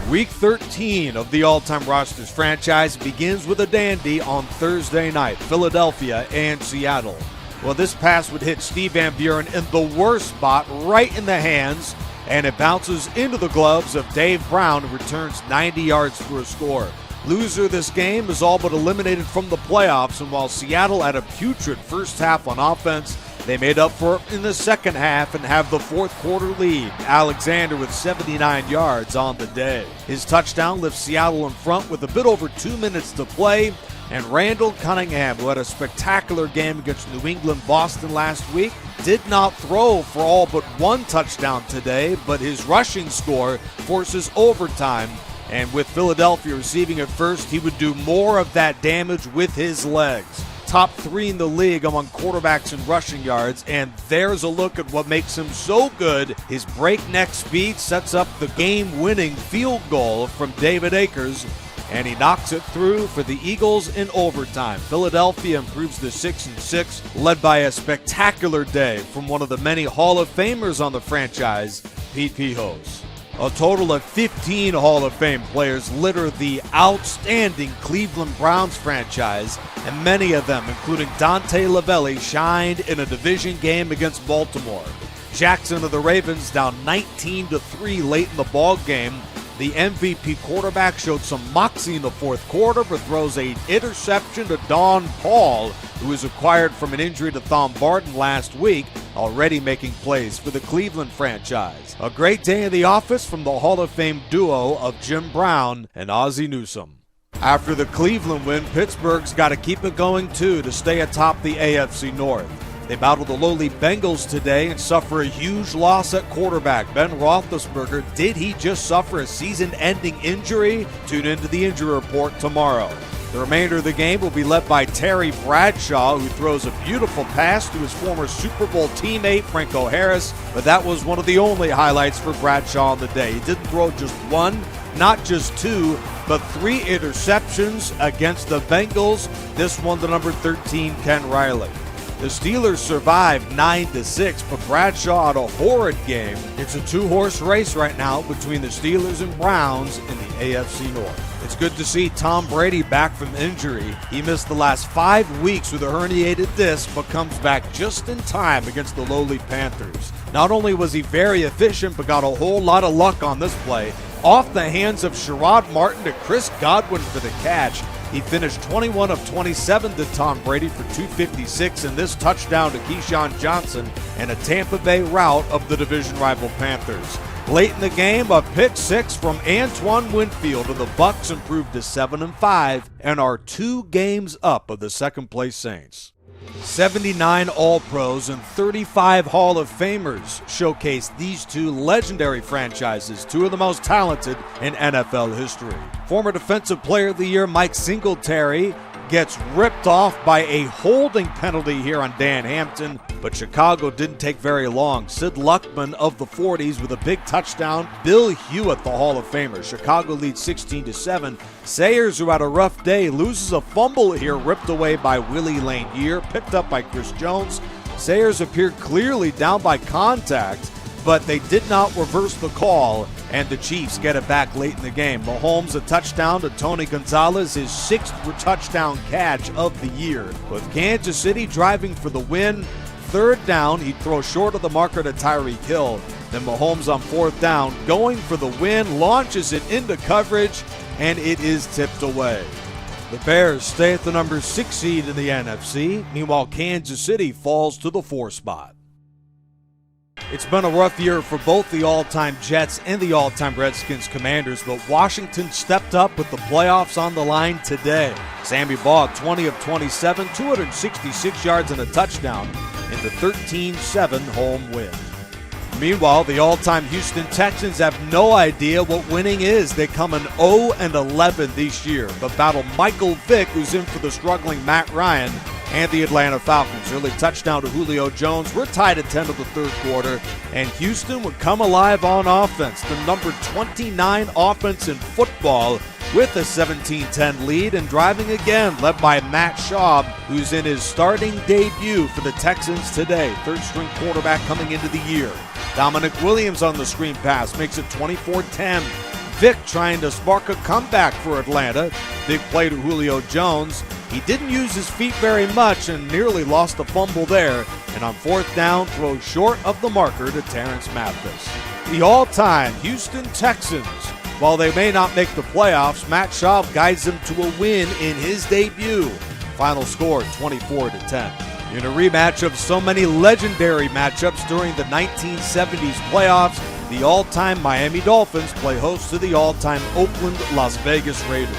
Week 13 of the All-Time Rosters franchise begins with a dandy on Thursday night, Philadelphia and Seattle. Well, this pass would hit Steve Van Buren in the worst spot, right in the hands, and it bounces into the gloves of Dave Brown, who returns 90 yards for a score. Loser this game is all but eliminated from the playoffs, and while Seattle had a putrid first half on offense, they made up for it in the second half and have the fourth quarter lead. Alexander with 79 yards on the day. His touchdown lifts Seattle in front with a bit over 2 minutes to play, and Randall Cunningham, who had a spectacular game against New England Boston last week, did not throw for all but one touchdown today, but his rushing score forces overtime. And with Philadelphia receiving it first, he would do more of that damage with his legs. Top 3 in the league among quarterbacks in rushing yards, and there's a look at what makes him so good. His breakneck speed sets up the game-winning field goal from David Akers, and he knocks it through for the Eagles in overtime. Philadelphia improves to 6-6, led by a spectacular day from one of the many Hall of Famers on the franchise, Pete Pihos. A total of 15 Hall of Fame players litter the outstanding Cleveland Browns franchise, and many of them, including Dante Lavelli, shined in a division game against Baltimore. Jackson of the Ravens down 19-3 late in the ball game. The MVP quarterback showed some moxie in the fourth quarter, but throws an interception to Don Paul, who was acquired from an injury to Thom Barton last week, already making plays for the Cleveland franchise. A great day in the office from the Hall of Fame duo of Jim Brown and Ozzie Newsome. After the Cleveland win, Pittsburgh's got to keep it going too to stay atop the AFC North. They battle the lowly Bengals today and suffer a huge loss at quarterback. Ben Roethlisberger, did he just suffer a season-ending injury? Tune into the injury report tomorrow. The remainder of the game will be led by Terry Bradshaw, who throws a beautiful pass to his former Super Bowl teammate Franco Harris, but that was one of the only highlights for Bradshaw on the day. He didn't throw just one, not just two, but 3 interceptions against the Bengals. This one to number 13, Ken Riley. The Steelers survived 9-6, but Bradshaw had a horrid game. It's a 2-horse race right now between the Steelers and Browns in the AFC North. It's good to see Tom Brady back from injury. He missed the last 5 weeks with a herniated disc, but comes back just in time against the lowly Panthers. Not only was he very efficient, but got a whole lot of luck on this play. Off the hands of Sherrod Martin to Chris Godwin for the catch. He finished 21 of 27 to Tom Brady for 256, and this touchdown to Keyshawn Johnson and a Tampa Bay rout of the division rival Panthers. Late in the game, a pick 6 from Antoine Winfield, and the Bucs improved to 7-5 and are 2 games up of the second-place Saints. 79 All-Pros and 35 Hall of Famers showcase these 2 legendary franchises, 2 of the most talented in NFL history. Former Defensive Player of the Year Mike Singletary gets ripped off by a holding penalty here on Dan Hampton, but Chicago didn't take very long. Sid Luckman of the 40s with a big touchdown. Bill Hewitt, the Hall of Famer. Chicago leads 16-7. Sayers, who had a rough day, loses a fumble here, ripped away by Willie Lanier, picked up by Chris Jones. Sayers appeared clearly down by contact, but they did not reverse the call, and the Chiefs get it back late in the game. Mahomes a touchdown to Tony Gonzalez, his 6th touchdown catch of the year. With Kansas City driving for the win, 3rd down, he throws short of the marker to Tyreek Hill. Then Mahomes on 4th down, going for the win, launches it into coverage, and it is tipped away. The Bears stay at the number 6 seed in the NFC. Meanwhile, Kansas City falls to the 4 spot. It's been a rough year for both the all-time Jets and the all-time Redskins Commanders, but Washington stepped up with the playoffs on the line today. Sammy Baugh, 20 of 27, 266 yards and a touchdown in the 13-7 home win. Meanwhile, the all-time Houston Texans have no idea what winning is. They come in 0-11 this year, but battle Michael Vick, who's in for the struggling Matt Ryan, and the Atlanta Falcons. Early touchdown to Julio Jones. We're tied at 10 of the 3rd quarter, and Houston would come alive on offense. The number 29 offense in football with a 17-10 lead, and driving again, led by Matt Schaub, who's in his starting debut for the Texans today. 3rd-string quarterback coming into the year. Dominic Williams on the screen pass makes it 24-10. Vick trying to spark a comeback for Atlanta. Big play to Julio Jones. He didn't use his feet very much and nearly lost the fumble there. And on fourth down, throws short of the marker to Terrence Mathis. The all-time Houston Texans. While they may not make the playoffs, Matt Schaub guides them to a win in his debut. Final score 24-10. In a rematch of so many legendary matchups during the 1970s playoffs, the all-time Miami Dolphins play host to the all-time Oakland Las Vegas Raiders.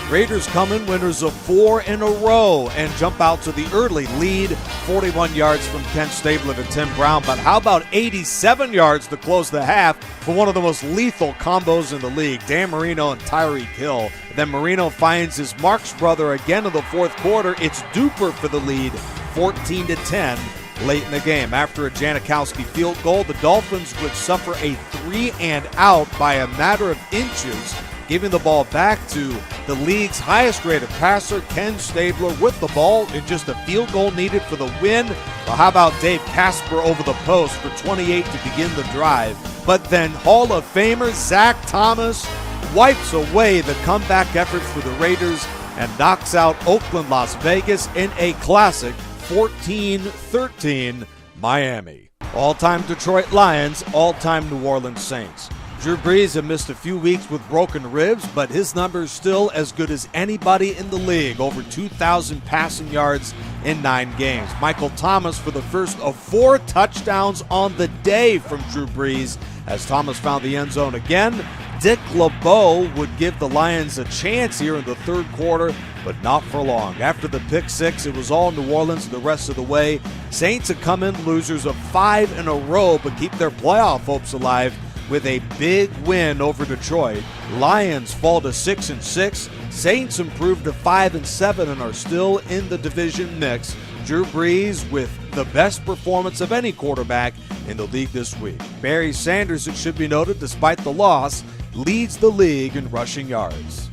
Raiders come in winners of 4 in a row and jump out to the early lead, 41 yards from Ken Stabler to Tim Brown. But how about 87 yards to close the half for one of the most lethal combos in the league, Dan Marino and Tyreek Hill. Then Marino finds his Marks brother again in the fourth quarter. It's Duper for the lead, 14-10 late in the game. After a Janikowski field goal, the Dolphins would suffer a 3-and-out by a matter of inches, giving the ball back to the league's highest-rated passer, Ken Stabler, with the ball and just a field goal needed for the win. Well, how about Dave Casper over the post for 28 to begin the drive? But then Hall of Famer Zach Thomas wipes away the comeback efforts for the Raiders and knocks out Oakland Las Vegas in a classic 14-13 Miami. All-time Detroit Lions, all-time New Orleans Saints. Drew Brees had missed a few weeks with broken ribs, but his numbers still as good as anybody in the league, over 2,000 passing yards in 9 games. Michael Thomas for the first of 4 touchdowns on the day from Drew Brees, as Thomas found the end zone again. Dick LeBeau would give the Lions a chance here in the third quarter, but not for long. After the pick six, it was all New Orleans the rest of the way. Saints had come in losers of 5 in a row, but keep their playoff hopes alive with a big win over Detroit. Lions fall to 6-6. Saints improved to 5-7 and are still in the division mix. Drew Brees with the best performance of any quarterback in the league this week. Barry Sanders, it should be noted, despite the loss, leads the league in rushing yards.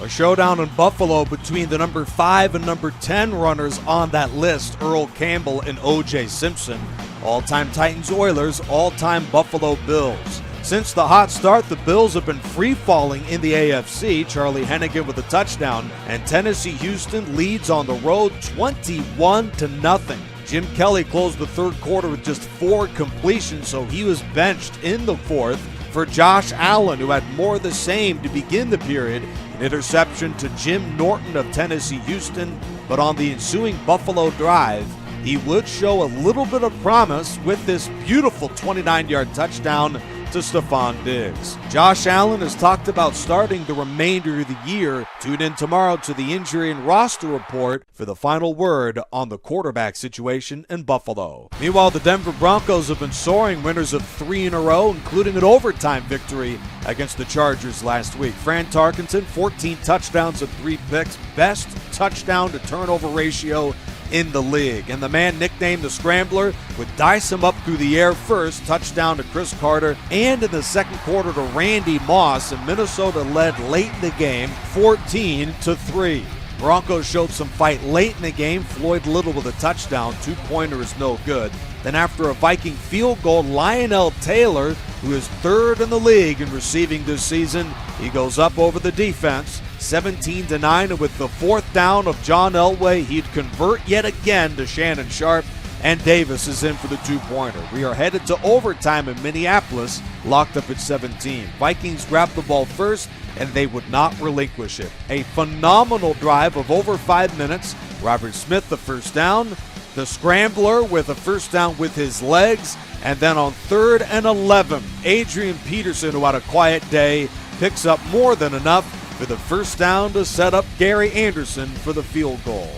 A showdown in Buffalo between the number 5 and number 10 runners on that list, Earl Campbell and O.J. Simpson. All-time Titans Oilers, all-time Buffalo Bills. Since the hot start, the Bills have been free-falling in the AFC. Charlie Hennigan with a touchdown, and Tennessee Houston leads on the road 21-0. Jim Kelly closed the third quarter with just 4 completions, so he was benched in the fourth for Josh Allen, who had more of the same to begin the period. An interception to Jim Norton of Tennessee Houston, but on the ensuing Buffalo drive, he would show a little bit of promise with this beautiful 29-yard touchdown to Stephon Diggs. Josh Allen has talked about starting the remainder of the year. Tune in tomorrow to the Injury and Roster Report for the final word on the quarterback situation in Buffalo. Meanwhile, the Denver Broncos have been soaring, winners of 3 in a row, including an overtime victory against the Chargers last week. Fran Tarkenton, 14 touchdowns and 3 picks, best touchdown to turnover ratio in the league. And the man nicknamed the Scrambler would dice him up through the air first, touchdown to Chris Carter, and in the second quarter to Randy Moss, and Minnesota led late in the game 14-3. Broncos showed some fight late in the game. Floyd Little with a touchdown, 2-pointer is no good. Then after a Viking field goal, Lionel Taylor, who is 3rd in the league in receiving this season, he goes up over the defense, 17-9, and with the 4th down of John Elway, he'd convert yet again to Shannon Sharp, and Davis is in for the 2-pointer. We are headed to overtime in Minneapolis, locked up at 17. Vikings grabbed the ball first, and they would not relinquish it. A phenomenal drive of over 5 minutes. Robert Smith, the first down. The Scrambler with a first down with his legs. And then on 3rd and 11, Adrian Peterson, who had a quiet day, picks up more than enough for the first down to set up Gary Anderson for the field goal.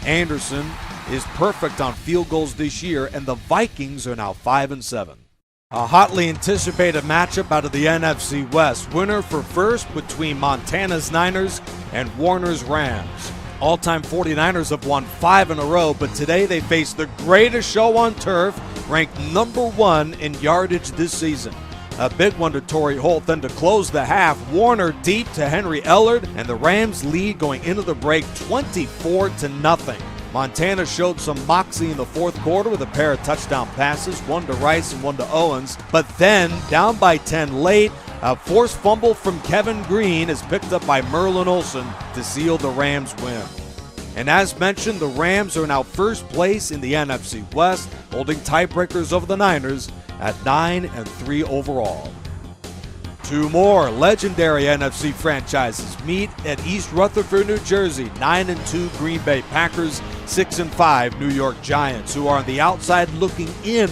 Anderson is perfect on field goals this year, and the Vikings are now 5-7. A hotly anticipated matchup out of the NFC West. Winner for first between Montana's Niners and Warner's Rams. All-time 49ers have won 5 in a row, but today they face the greatest show on turf, ranked number 1 in yardage this season. A big one to Torrey Holt. Then to close the half, Warner deep to Henry Ellard, and the Rams lead going into the break 24-0. Montana showed some moxie in the fourth quarter with a pair of touchdown passes, one to Rice and one to Owens. But then, down by 10 late, A forced fumble from Kevin Green is picked up by Merlin Olsen to seal the Rams' win. And as mentioned, the Rams are now first place in the NFC West, holding tiebreakers over the Niners at 9-3 overall. Two more legendary NFC franchises meet at East Rutherford, New Jersey. 9-2 Green Bay Packers, 6-5 New York Giants, who are on the outside looking in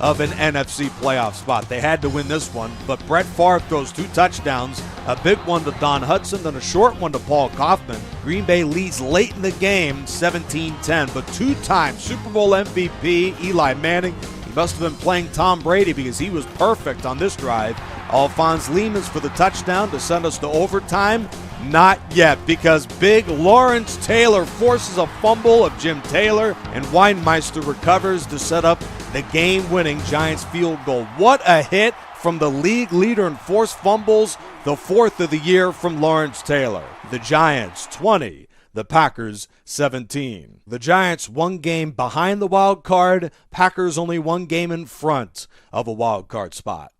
of an NFC playoff spot. They had to win this one, but Brett Favre throws 2 touchdowns, a big one to Don Hudson, then a short one to Paul Kaufman. Green Bay leads late in the game, 17-10, but 2-time Super Bowl MVP Eli Manning, he must have been playing Tom Brady because he was perfect on this drive. Alphonse Lehman's for the touchdown to send us to overtime. Not yet, because big Lawrence Taylor forces a fumble of Jim Taylor, and Weinmeister recovers to set up the game-winning Giants field goal. What a hit from the league leader in forced fumbles, the 4th of the year from Lawrence Taylor. The Giants 20, the Packers 17. The Giants 1 game behind the wild card, Packers only 1 game in front of a wild card spot.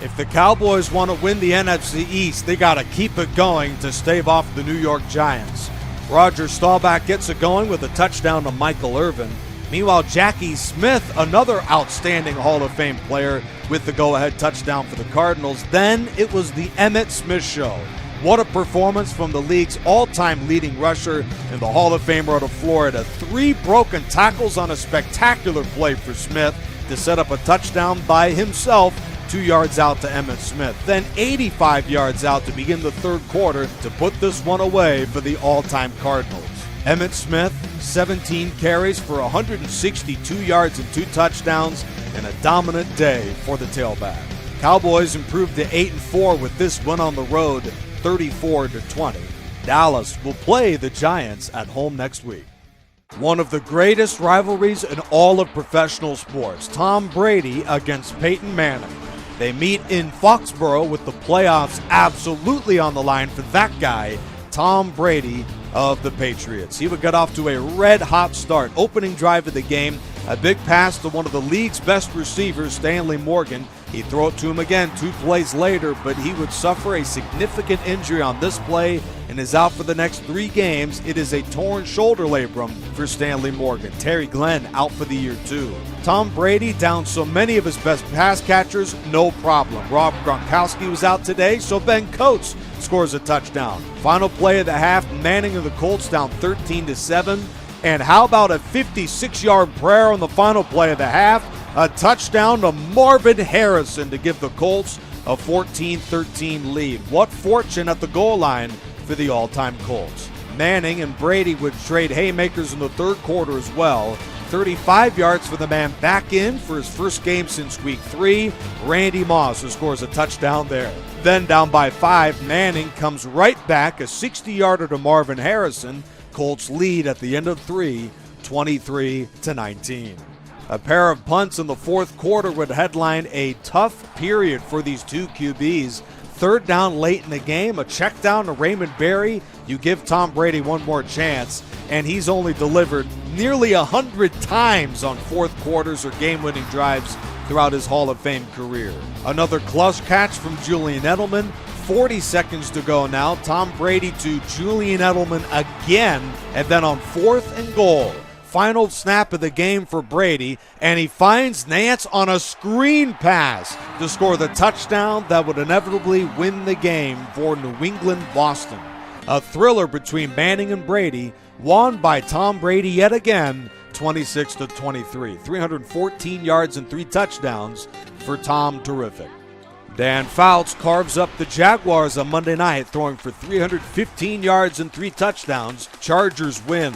If the Cowboys want to win the NFC East, they got to keep it going to stave off the New York Giants. Roger Staubach gets it going with a touchdown to Michael Irvin. Meanwhile, Jackie Smith, another outstanding Hall of Fame player, with the go-ahead touchdown for the Cardinals. Then it was the Emmitt Smith show. What a performance from the league's all-time leading rusher and the Hall of Famer out of Florida. 3 broken tackles on a spectacular play for Smith to set up a touchdown by himself, 2 yards out to Emmitt Smith. Then 85 yards out to begin the third quarter to put this one away for the all-time Cardinals. Emmitt Smith, 17 carries for 162 yards and 2 touchdowns, and a dominant day for the tailback. Cowboys improved to 8-4 with this win on the road, 34-20. Dallas will play the Giants at home next week. One of the greatest rivalries in all of professional sports, Tom Brady against Peyton Manning. They meet in Foxborough with the playoffs absolutely on the line for that guy, Tom Brady of the Patriots. He would get off to a red-hot start. Opening drive of the game, a big pass to one of the league's best receivers, Stanley Morgan. He'd throw it to him again 2 plays later, but he would suffer a significant injury on this play and is out for the next 3 games. It is a torn shoulder labrum for Stanley Morgan. Terry Glenn out for the year too. Tom Brady down so many of his best pass catchers, no problem. Rob Gronkowski was out today, so Ben Coates scores a touchdown. Final play of the half, Manning of the Colts down 13-7. And how about a 56-yard prayer on the final play of the half? A touchdown to Marvin Harrison to give the Colts a 14-13 lead. What fortune at the goal line for the all-time Colts. Manning and Brady would trade haymakers in the third quarter as well. 35 yards for the man back in for his first game since week 3. Randy Moss, who scores a touchdown there. Then down by 5, Manning comes right back, a 60-yarder to Marvin Harrison. Colts lead at the end of 3, 23-19. A pair of punts in the fourth quarter would headline a tough period for these 2 QBs. Third down late in the game, a check down to Raymond Berry. You give Tom Brady one more chance, and he's only delivered nearly 100 times on fourth quarters or game-winning drives throughout his Hall of Fame career. Another clutch catch from Julian Edelman. 40 seconds to go now. Tom Brady to Julian Edelman again, and then on 4th and goal. Final snap of the game for Brady, and he finds Nance on a screen pass to score the touchdown that would inevitably win the game for New England-Boston. A thriller between Manning and Brady, won by Tom Brady yet again, 26-23. 314 yards and 3 touchdowns for Tom. Terrific. Dan Fouts carves up the Jaguars on Monday night, throwing for 315 yards and 3 touchdowns. Chargers win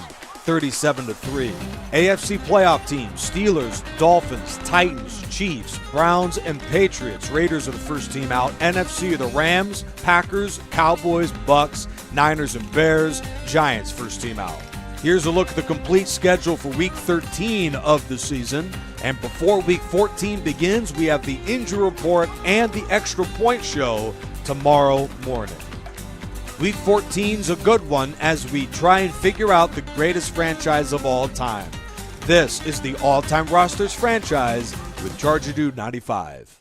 37-3. AFC playoff teams, Steelers, Dolphins, Titans, Chiefs, Browns, and Patriots. Raiders are the first team out. NFC are the Rams, Packers, Cowboys, Bucks, Niners, and Bears. Giants first team out. Here's a look at the complete schedule for Week 13 of the season. And before Week 14 begins, we have the injury report and the extra point show tomorrow morning. Week 14's a good one as we try and figure out the greatest franchise of all time. This is the All-Time Rosters franchise with Charger Dude 95.